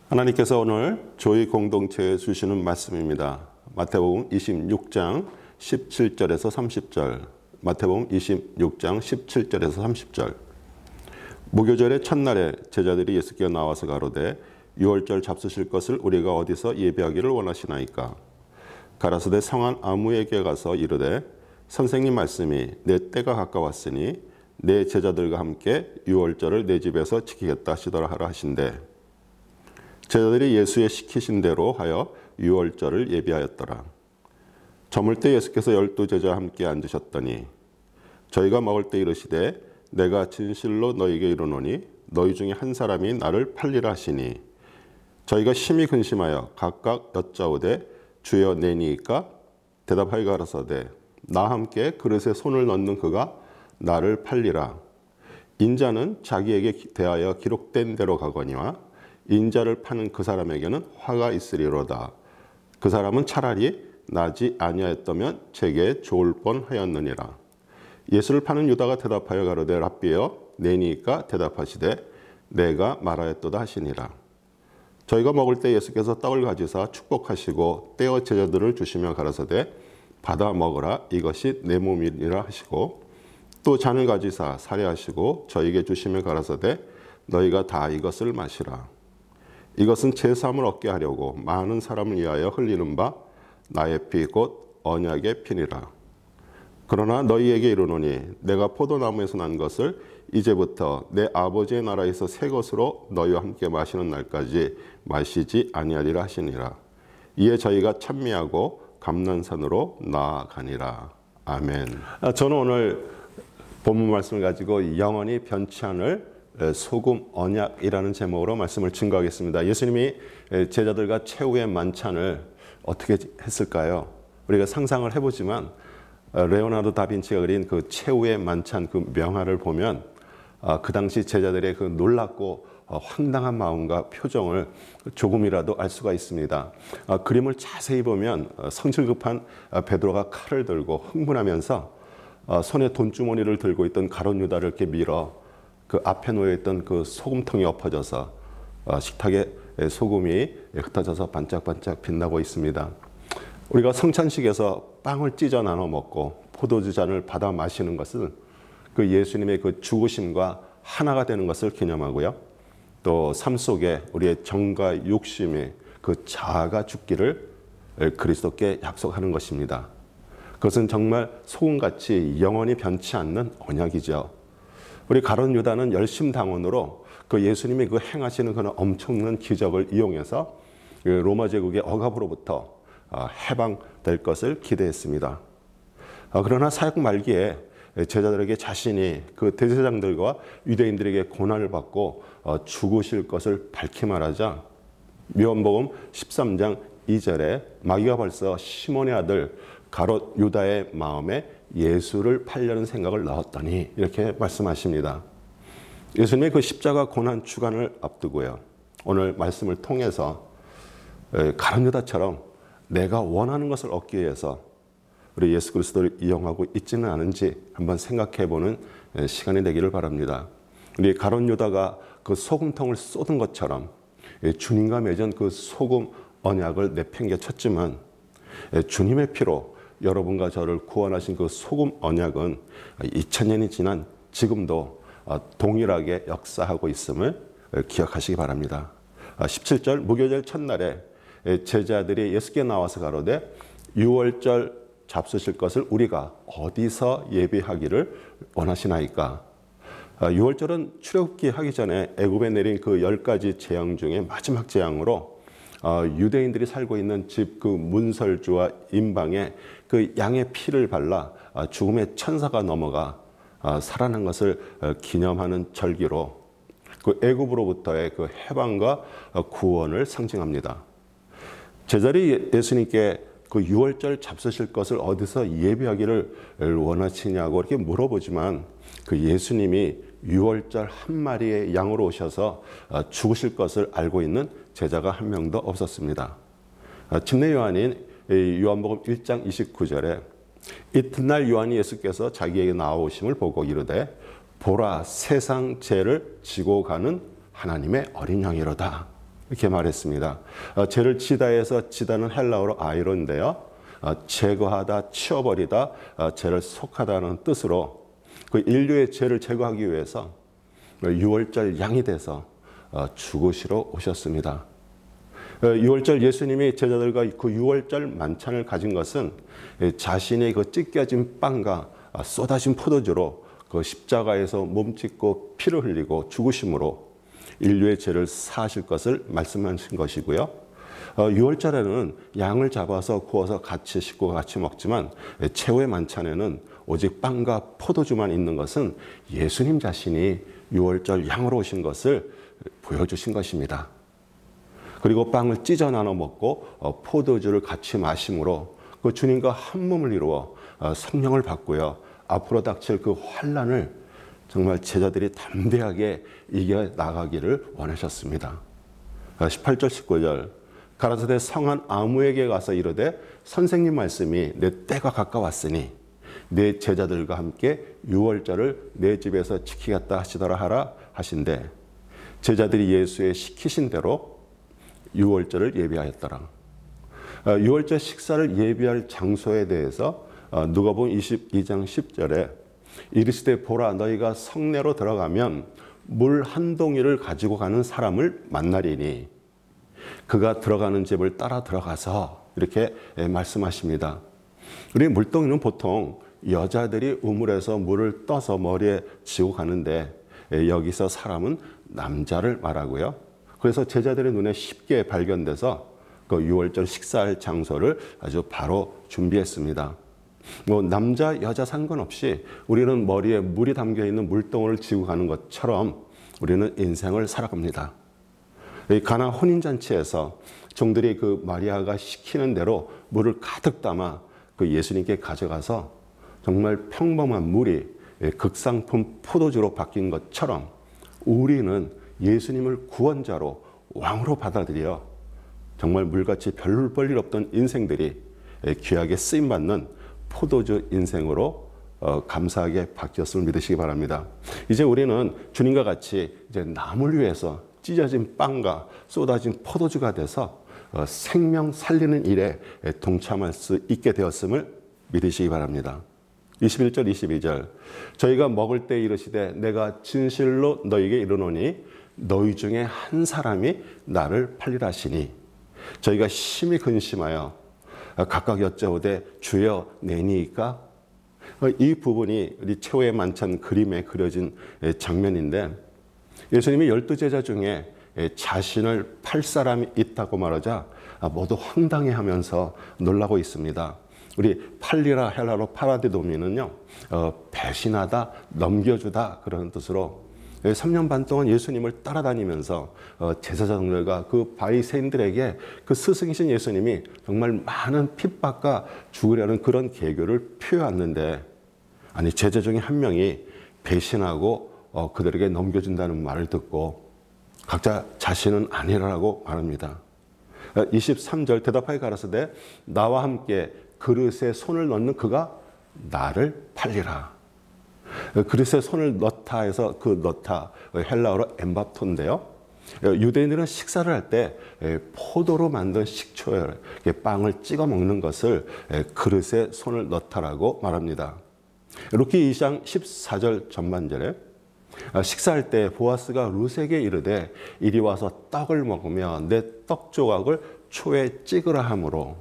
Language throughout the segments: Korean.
하나님께서 오늘 저희 공동체에 주시는 말씀입니다. 마태복음 26장 17절에서 30절. 마태복음 26장 17절에서 30절. 무교절의 첫날에 제자들이 예수께 나와서 가로되 유월절 잡수실 것을 우리가 어디서 예배하기를 원하시나이까? 가라사대 성한 아무에게 가서 이르되 선생님 말씀이 내 때가 가까웠으니 내 제자들과 함께 유월절을 내 집에서 지키겠다 하시더라 하라 하신대. 제자들이 예수의 시키신 대로 하여 유월절을 예비하였더라. 저물 때 예수께서 12제자와 함께 앉으셨더니 저희가 먹을 때 이르시되 내가 진실로 너희에게 이르노니 너희 중에 한 사람이 나를 팔리라 하시니 저희가 심히 근심하여 각각 여짜오되 주여 내니이까? 대답하여 가라사대 나와 함께 그릇에 손을 넣는 그가 나를 팔리라. 인자는 자기에게 대하여 기록된 대로 가거니와 인자를 파는 그 사람에게는 화가 있으리로다. 그 사람은 차라리 나지 아니하였다면 제게 좋을 뻔하였느니라. 예수를 파는 유다가 대답하여 가로되 랍비여 내니이까? 대답하시되 내가 말하였도다 하시니라. 저희가 먹을 때 예수께서 떡을 가지사 축복하시고 떼어 제자들을 주시며 가라사대 받아 먹으라 이것이 내 몸이니라 하시고 또 잔을 가지사 사례하시고 저희에게 주시며 가라사대 너희가 다 이것을 마시라. 이것은 제 삶을 얻게 하려고 많은 사람을 위하여 흘리는 바 나의 피 곧 언약의 피니라. 그러나 너희에게 이르노니 내가 포도나무에서 난 것을 이제부터 내 아버지의 나라에서 새 것으로 너희와 함께 마시는 날까지 마시지 아니하리라 하시니라. 이에 저희가 찬미하고 감난산으로 나아가니라. 아멘. 저는 오늘 본문 말씀을 가지고 영원히 변치 않을 소금 언약이라는 제목으로 말씀을 증거하겠습니다. 예수님이 제자들과 최후의 만찬을 어떻게 했을까요? 우리가 상상을 해보지만 레오나르도 다빈치가 그린 그 최후의 만찬 그 명화를 보면 그 당시 제자들의 그 놀랍고 황당한 마음과 표정을 조금이라도 알 수가 있습니다. 그림을 자세히 보면 성질급한 베드로가 칼을 들고 흥분하면서 손에 돈주머니를 들고 있던 가룟 유다를 이렇게 밀어 그 앞에 놓여있던 그 소금통이 엎어져서 식탁에 소금이 흩어져서 반짝반짝 빛나고 있습니다. 우리가 성찬식에서 빵을 찢어 나눠 먹고 포도주 잔을 받아 마시는 것은 그 예수님의 그 죽으심과 하나가 되는 것을 기념하고요. 또 삶 속에 우리의 정과 욕심이 그 자아가 죽기를 그리스도께 약속하는 것입니다. 그것은 정말 소금같이 영원히 변치 않는 언약이죠. 우리 가룟 유다는 열심당원으로 그 예수님이 그 행하시는 그런 엄청난 기적을 이용해서 로마 제국의 억압으로부터 해방될 것을 기대했습니다. 그러나 사역 말기에 제자들에게 자신이 그 대제사장들과 유대인들에게 고난을 받고 죽으실 것을 밝히 말하자 요한복음 13장 2절에 마귀가 벌써 시몬의 아들 가롯 유다의 마음에 예수를 팔려는 생각을 넣었더니 이렇게 말씀하십니다. 예수님의 그 십자가 고난 주간을 앞두고요. 오늘 말씀을 통해서 가룟 유다처럼 내가 원하는 것을 얻기 위해서 우리 예수 그리스도를 이용하고 있지는 않은지 한번 생각해보는 시간이 되기를 바랍니다. 우리 가룟 유다가 그 소금통을 쏟은 것처럼 주님과 맺은 그 소금 언약을 내팽개쳤지만 주님의 피로 여러분과 저를 구원하신 그 소금 언약은 2000년이 지난 지금도 동일하게 역사하고 있음을 기억하시기 바랍니다. 17절 무교절 첫날에 제자들이 예수께 나와서 가로되 유월절 잡수실 것을 우리가 어디서 예비하기를 원하시나이까? 유월절은 출애굽기 하기 전에 애굽에 내린 그 10가지 재앙 중에 마지막 재앙으로 유대인들이 살고 있는 집 그 문설주와 임방에 그 양의 피를 발라 죽음의 천사가 넘어가 살아난 것을 기념하는 절기로 그 애굽으로부터의 그 해방과 구원을 상징합니다. 제자들이 예수님께 그 유월절 잡수실 것을 어디서 예비하기를 원하시냐고 이렇게 물어보지만 그 예수님이 유월절 한 마리의 양으로 오셔서 죽으실 것을 알고 있는 제자가 한 명도 없었습니다. 침례 요한인 요한복음 1장 29절에 이튿날 요한이 예수께서 자기에게 나오심을 보고 이르되 보라 세상 죄를 지고 가는 하나님의 어린 양이로다. 이렇게 말했습니다. 죄를 지다에서 지다는 헬라어로 아이로인데요. 제거하다, 치워버리다, 죄를 속하다는 뜻으로 그 인류의 죄를 제거하기 위해서 유월절 양이 돼서 죽으시러 오셨습니다. 유월절 예수님이 제자들과 그 유월절 만찬을 가진 것은 자신의 그 찢겨진 빵과 쏟아진 포도주로 그 십자가에서 몸짓고 피를 흘리고 죽으심으로 인류의 죄를 사하실 것을 말씀하신 것이고요. 유월절에는 양을 잡아서 구워서 같이 식구가 같이 먹지만 최후의 만찬에는 오직 빵과 포도주만 있는 것은 예수님 자신이 유월절 양으로 오신 것을 보여주신 것입니다. 그리고 빵을 찢어 나눠 먹고 포도주를 같이 마심으로 그 주님과 한 몸을 이루어 성령을 받고요. 앞으로 닥칠 그 환난을 정말 제자들이 담대하게 이겨 나가기를 원하셨습니다. 18절 19절 가라사대 성한 아무에게 가서 이르되 선생님 말씀이 내 때가 가까웠으니 내 제자들과 함께 유월절을 내 집에서 지키겠다 하시더라 하라 하신대 제자들이 예수의 시키신 대로 유월절을 예비하였더라. 유월절 식사를 예비할 장소에 대해서 누가복음 22장 10절에 이르시되 보라 너희가 성내로 들어가면 물 한 동이를 가지고 가는 사람을 만나리니 그가 들어가는 집을 따라 들어가서 이렇게 말씀하십니다. 우리 물동이는 보통 여자들이 우물에서 물을 떠서 머리에 지고 가는데 여기서 사람은 남자를 말하고요. 그래서 제자들의 눈에 쉽게 발견돼서 그 유월절 식사할 장소를 아주 바로 준비했습니다. 남자 여자 상관없이 우리는 머리에 물이 담겨 있는 물동을 지고 가는 것처럼 우리는 인생을 살아갑니다. 가나 혼인잔치에서 종들이 그 마리아가 시키는 대로 물을 가득 담아 그 예수님께 가져가서 정말 평범한 물이 극상품 포도주로 바뀐 것처럼 우리는 예수님을 구원자로 왕으로 받아들여 정말 물같이 별 볼 일 없던 인생들이 귀하게 쓰임받는 포도주 인생으로 감사하게 바뀌었음을 믿으시기 바랍니다. 이제 우리는 주님과 같이 이제 남을 위해서 찢어진 빵과 쏟아진 포도주가 돼서 생명 살리는 일에 동참할 수 있게 되었음을 믿으시기 바랍니다. 21절 22절 저희가 먹을 때 이르시되 내가 진실로 너희에게 이르노니 너희 중에 한 사람이 나를 팔리라 하시니 저희가 심히 근심하여 각각 여쭤오되 주여 내니이까? 이 부분이 우리 최후의 만찬 그림에 그려진 장면인데 예수님이 12제자 중에 자신을 팔 사람이 있다고 말하자 모두 황당해하면서 놀라고 있습니다. 우리 팔리라 헬라로 파라디도미는요 배신하다, 넘겨주다 그런 뜻으로 3년 반 동안 예수님을 따라다니면서 제사장들과 그 바리새인들에게 그 스승이신 예수님이 정말 많은 핍박과 죽으려는 그런 계교를 표해왔는데 아니 제자 중에 한 명이 배신하고 그들에게 넘겨준다는 말을 듣고 각자 자신은 아니라고 말합니다. 23절 대답하여 가라사대 나와 함께 그릇에 손을 넣는 그가 나를 팔리라. 그릇에 손을 넣다 해서 그 넣다 헬라어로 엠바토인데요. 유대인들은 식사를 할 때 포도로 만든 식초에 빵을 찍어 먹는 것을 그릇에 손을 넣다라고 말합니다. 루키 2장 14절 전반절에 식사할 때 보아스가 룻에게 이르되 이리 와서 떡을 먹으며 내 떡 조각을 초에 찍으라 하므로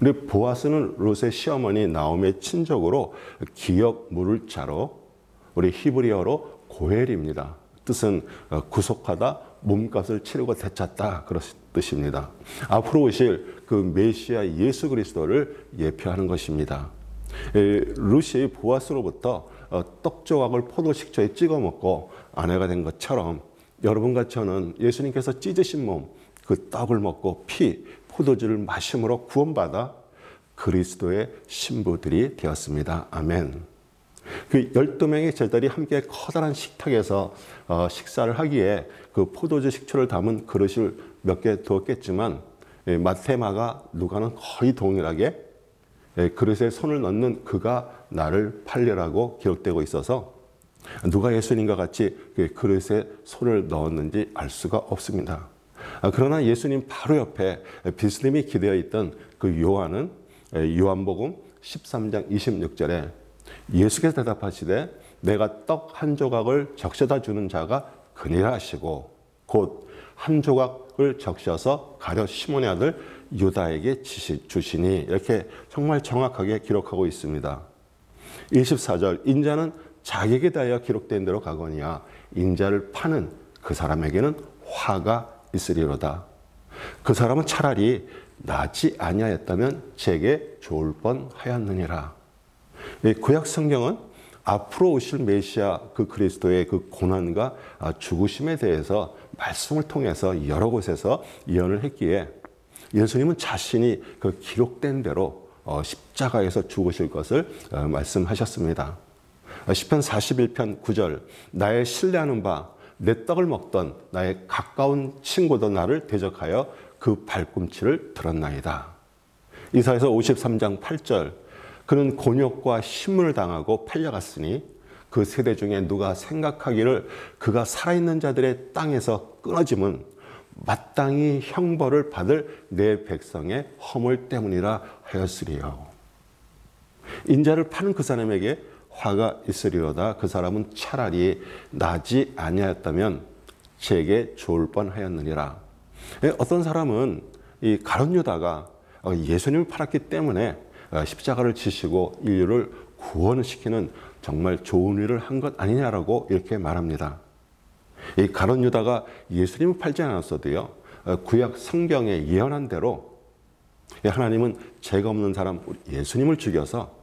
우리 보아스는 룻의 시어머니 나옴의 친족으로 기역 물을 자로 우리 히브리어로 고헬입니다. 뜻은 구속하다, 몸값을 치르고 되찾다 그런 뜻입니다. 앞으로 오실 그 메시아 예수 그리스도를 예표하는 것입니다. 룻이 보아스로부터 떡 조각을 포도 식초에 찍어 먹고 아내가 된 것처럼 여러분과 저는 예수님께서 찢으신 몸, 그 떡을 먹고 피, 포도주를 마심으로 구원받아 그리스도의 신부들이 되었습니다. 아멘. 그 12명의 제자들이 함께 커다란 식탁에서 식사를 하기에 그 포도주 식초를 담은 그릇을 몇 개 두었겠지만 마태, 마가, 누가는 거의 동일하게 그릇에 손을 넣는 그가 나를 팔리라고 기록되고 있어서 누가 예수님과 같이 그릇에 손을 넣었는지 알 수가 없습니다. 그러나 예수님 바로 옆에 비스듬히 기대어 있던 그 요한은 요한복음 13장 26절에 예수께서 대답하시되 내가 떡 한 조각을 적셔다 주는 자가 그니라 하시고 곧 한 조각을 적셔서 가룟 시몬의 아들 유다에게 주시니 이렇게 정말 정확하게 기록하고 있습니다. 24절 인자는 자기에게 대하여 기록된 대로 가거니와 인자를 파는 그 사람에게는 화가 있으리로다. 그 사람은 차라리 나지 아니하였다면 제게 좋을 뻔하였느니라. 구약 성경은 앞으로 오실 메시아 그 그리스도의 그 고난과 죽으심에 대해서 말씀을 통해서 여러 곳에서 예언을 했기에 예수님은 자신이 그 기록된 대로 십자가에서 죽으실 것을 말씀하셨습니다. 시편 41편 9절 나의 신뢰하는 바 내 떡을 먹던 나의 가까운 친구도 나를 대적하여 그 발꿈치를 들었나이다. 이사야서 53장 8절 그는 곤욕과 신문을 당하고 팔려갔으니 그 세대 중에 누가 생각하기를 그가 살아있는 자들의 땅에서 끊어짐은 마땅히 형벌을 받을 내 백성의 허물 때문이라 하였으리요. 인자를 파는 그 사람에게 화가 있으리로다. 그 사람은 차라리 나지 아니하였다면 제게 좋을 뻔하였느니라. 어떤 사람은 이 가룟 유다가 예수님을 팔았기 때문에 십자가를 지시고 인류를 구원시키는 정말 좋은 일을 한 것 아니냐라고 이렇게 말합니다. 이 가룟 유다가 예수님을 팔지 않았어도요, 구약 성경에 예언한 대로 하나님은 죄가 없는 사람 예수님을 죽여서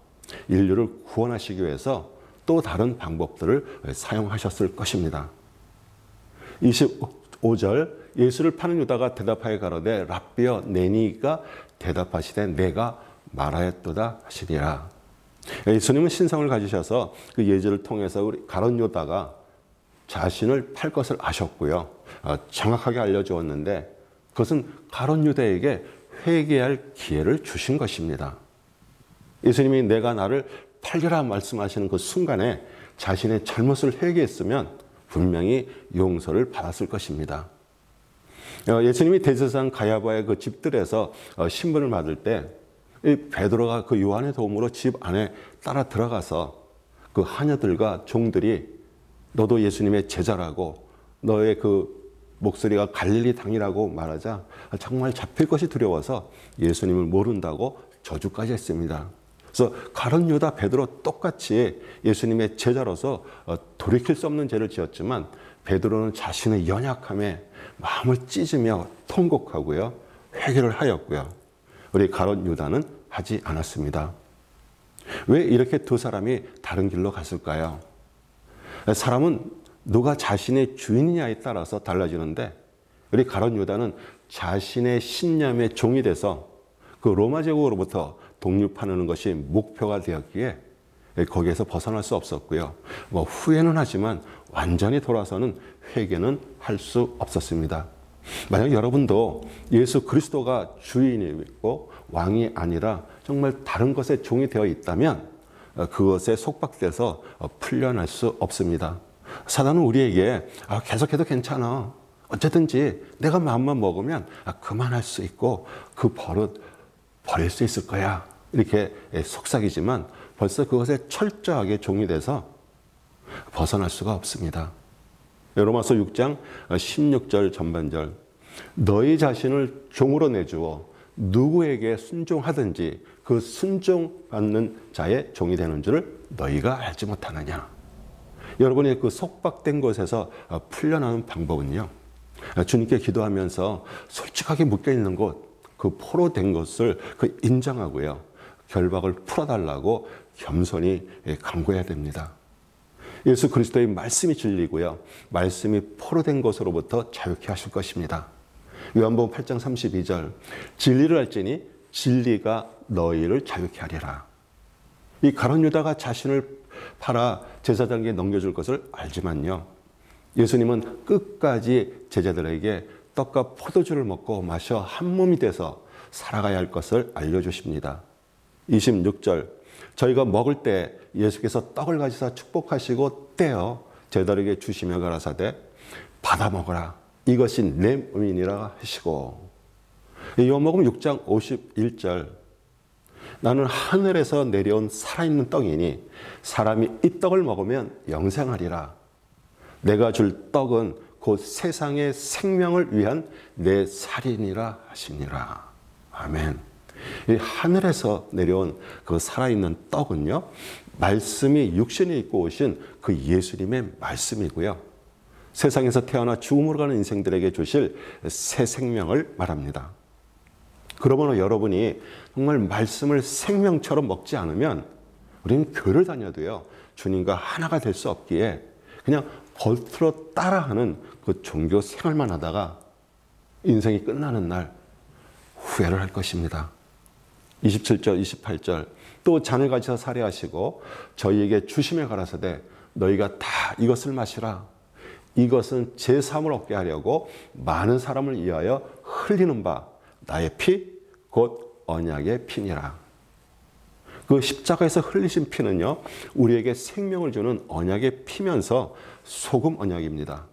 인류를 구원하시기 위해서 또 다른 방법들을 사용하셨을 것입니다. 25절 예수를 파는 유다가 대답하여 가로되 랍비여 내니가 대답하시되 내가 말하였도다 하시니라. 예수님은 신성을 가지셔서 그 예지를 통해서 우리 가룟 유다가 자신을 팔 것을 아셨고요. 정확하게 알려주었는데 그것은 가룟 유다에게 회개할 기회를 주신 것입니다. 예수님이 내가 나를 팔리라 말씀하시는 그 순간에 자신의 잘못을 회개했으면 분명히 용서를 받았을 것입니다. 예수님이 대제사장 가야바의 그 집들에서 신분을 받을 때 베드로가 그 요한의 도움으로 집 안에 따라 들어가서 그 하녀들과 종들이 너도 예수님의 제자라고 너의 그 목소리가 갈릴리 당이라고 말하자 정말 잡힐 것이 두려워서 예수님을 모른다고 저주까지 했습니다. 그래서 가룟 유다 베드로 똑같이 예수님의 제자로서 돌이킬 수 없는 죄를 지었지만 베드로는 자신의 연약함에 마음을 찢으며 통곡하고요. 회개를 하였고요. 우리 가룟 유다는 하지 않았습니다. 왜 이렇게 두 사람이 다른 길로 갔을까요? 사람은 누가 자신의 주인이냐에 따라서 달라지는데 우리 가룟 유다는 자신의 신념의 종이 돼서 그 로마 제국으로부터 독립하는 것이 목표가 되었기에 거기에서 벗어날 수 없었고요. 후회는 하지만 완전히 돌아서는 회개는 할 수 없었습니다. 만약 여러분도 예수 그리스도가 주인이고 왕이 아니라 정말 다른 것의 종이 되어 있다면 그것에 속박돼서 풀려날 수 없습니다. 사단은 우리에게 계속해도 괜찮아. 어쨌든지 내가 마음만 먹으면 그만할 수 있고 그 버릇 버릴 수 있을 거야. 이렇게 속삭이지만 벌써 그것에 철저하게 종이 돼서 벗어날 수가 없습니다. 로마서 6장 16절 전반절 너희 자신을 종으로 내주어 누구에게 순종하든지 그 순종받는 자의 종이 되는 줄을 너희가 알지 못하느냐. 여러분이 그 속박된 것에서 풀려나는 방법은요. 주님께 기도하면서 솔직하게 묶여있는 곳, 그 포로된 것을 인정하고요. 결박을 풀어달라고 겸손히 간구해야 됩니다. 예수 그리스도의 말씀이 진리고요. 말씀이 포로된 것으로부터 자유케 하실 것입니다. 요한복음 8장 32절 진리를 알지니 진리가 너희를 자유케 하리라. 이 가룟 유다가 자신을 팔아 제사장에게 넘겨줄 것을 알지만요. 예수님은 끝까지 제자들에게 떡과 포도주를 먹고 마셔 한 몸이 돼서 살아가야 할 것을 알려주십니다. 26절 저희가 먹을 때 예수께서 떡을 가지사 축복하시고 떼어 제자들에게 주시며 가라사대 받아 먹으라. 이것이 내 몸이니라 하시고, 요한복음 6장 51절, 나는 하늘에서 내려온 살아있는 떡이니 사람이 이 떡을 먹으면 영생하리라. 내가 줄 떡은 곧 세상의 생명을 위한 내 살이니라 하시니라. 아멘. 이 하늘에서 내려온 그 살아있는 떡은요, 말씀이 육신에 입고 오신 그 예수님의 말씀이고요, 세상에서 태어나 죽음으로 가는 인생들에게 주실 새 생명을 말합니다. 그러므로 여러분이 정말 말씀을 생명처럼 먹지 않으면 우리는 교회를 다녀도요, 주님과 하나가 될 수 없기에 그냥 겉으로 따라하는 그 종교 생활만 하다가 인생이 끝나는 날 후회를 할 것입니다. 27절, 28절, 또 잔을 가지사 살해하시고 저희에게 주심에 가라사대 너희가 다 이것을 마시라. 이것은 제 삶을 얻게 하려고 많은 사람을 위하여 흘리는 바 나의 피, 곧 언약의 피니라. 그 십자가에서 흘리신 피는요, 우리에게 생명을 주는 언약의 피면서 소금 언약입니다.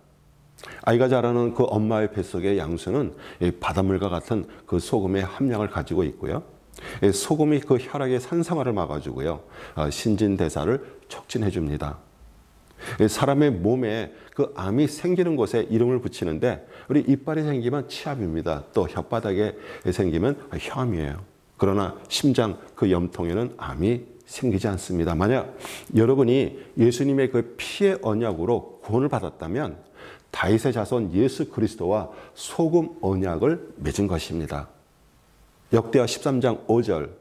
아이가 자라는 그 엄마의 뱃속의 양수는 바닷물과 같은 그 소금의 함량을 가지고 있고요, 소금이 그 혈액의 산성화를 막아주고요, 신진대사를 촉진해 줍니다. 사람의 몸에 그 암이 생기는 곳에 이름을 붙이는데, 우리 이빨이 생기면 치압입니다. 또 혓바닥에 생기면 혐이에요. 그러나 심장 그 염통에는 암이 생기지 않습니다. 만약 여러분이 예수님의 그 피의 언약으로 구원을 받았다면 다윗의 자손 예수 그리스도와 소금 언약을 맺은 것입니다. 역대하 13장 5절,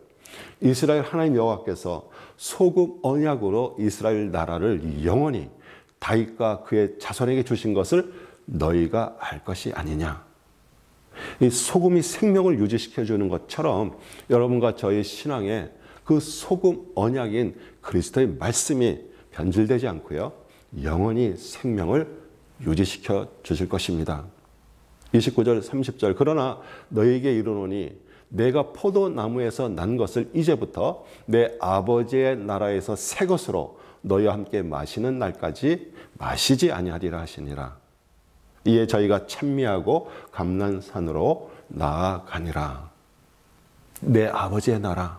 이스라엘 하나님 여호와께서 소금 언약으로 이스라엘 나라를 영원히 다윗과 그의 자손에게 주신 것을 너희가 알 것이 아니냐. 이 소금이 생명을 유지시켜 주는 것처럼 여러분과 저의 신앙에 그 소금 언약인 그리스도의 말씀이 변질되지 않고요, 영원히 생명을 유지시켜 주실 것입니다. 29절 30절, 그러나 너희에게 이르노니 내가 포도나무에서 난 것을 이제부터 내 아버지의 나라에서 새 것으로 너희와 함께 마시는 날까지 마시지 아니하리라 하시니라. 이에 저희가 찬미하고 감난산으로 나아가니라. 내 아버지의 나라,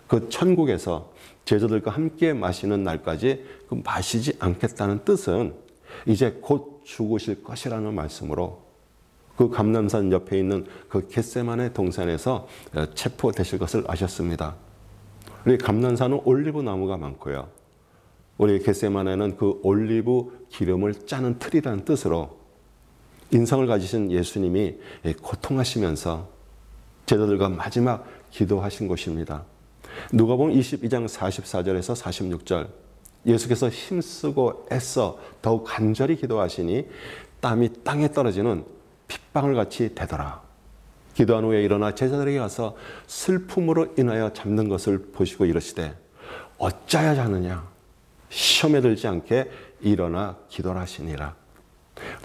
그 천국에서 제자들과 함께 마시는 날까지 그 마시지 않겠다는 뜻은 이제 곧 죽으실 것이라는 말씀으로 그 감람산 옆에 있는 그 겟세마네 동산에서 체포되실 것을 아셨습니다. 우리 감람산은 올리브 나무가 많고요, 우리 겟세마네는 그 올리브 기름을 짜는 틀이라는 뜻으로 인성을 가지신 예수님이 고통하시면서 제자들과 마지막 기도하신 곳입니다. 누가복음 22장 44절에서 46절, 예수께서 힘쓰고 애써 더욱 간절히 기도하시니 땀이 땅에 떨어지는 핏방울 같이 되더라. 기도한 후에 일어나 제자들에게 가서 슬픔으로 인하여 잠든 것을 보시고 이르시되 어찌하여 자느냐, 시험에 들지 않게 일어나 기도를 하시니라.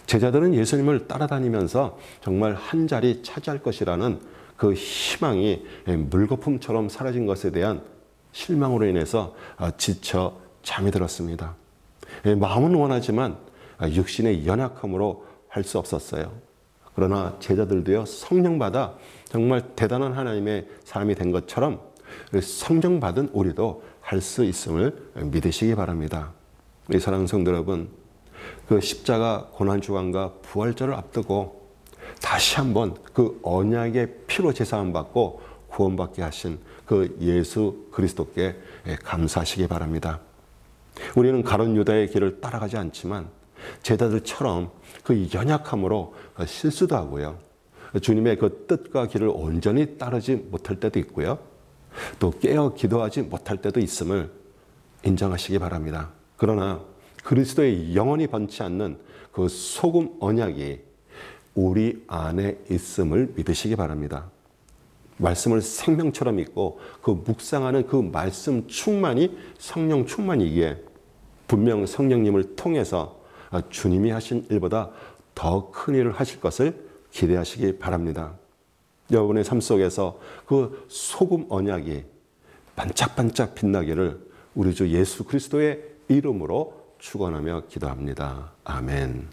제자들은 예수님을 따라다니면서 정말 한 자리 차지할 것이라는 그 희망이 물거품처럼 사라진 것에 대한 실망으로 인해서 지쳐 잠이 들었습니다. 마음은 원하지만 육신의 연약함으로 할 수 없었어요. 그러나 제자들도요, 성령 받아 정말 대단한 하나님의 사람이 된 것처럼 성령 받은 우리도 할 수 있음을 믿으시기 바랍니다. 우리 사랑하는 성도 여러분, 그 십자가 고난주간과 부활절을 앞두고 다시 한번 그 언약의 피로 제사함 받고 구원받게 하신 그 예수 그리스도께 감사하시기 바랍니다. 우리는 가룟 유다의 길을 따라가지 않지만 제자들처럼 그 연약함으로 실수도 하고요, 주님의 그 뜻과 길을 온전히 따르지 못할 때도 있고요, 또 깨어 기도하지 못할 때도 있음을 인정하시기 바랍니다. 그러나 그리스도의 영원히 번치 않는 그 소금 언약이 우리 안에 있음을 믿으시기 바랍니다. 말씀을 생명처럼 믿고 그 묵상하는 그 말씀 충만이 성령 충만이기에 분명 성령님을 통해서 주님이 하신 일보다 더 큰 일을 하실 것을 기대하시기 바랍니다. 여러분의 삶 속에서 그 소금 언약이 반짝반짝 빛나기를 우리 주 예수 그리스도의 이름으로 축원하며 기도합니다. 아멘.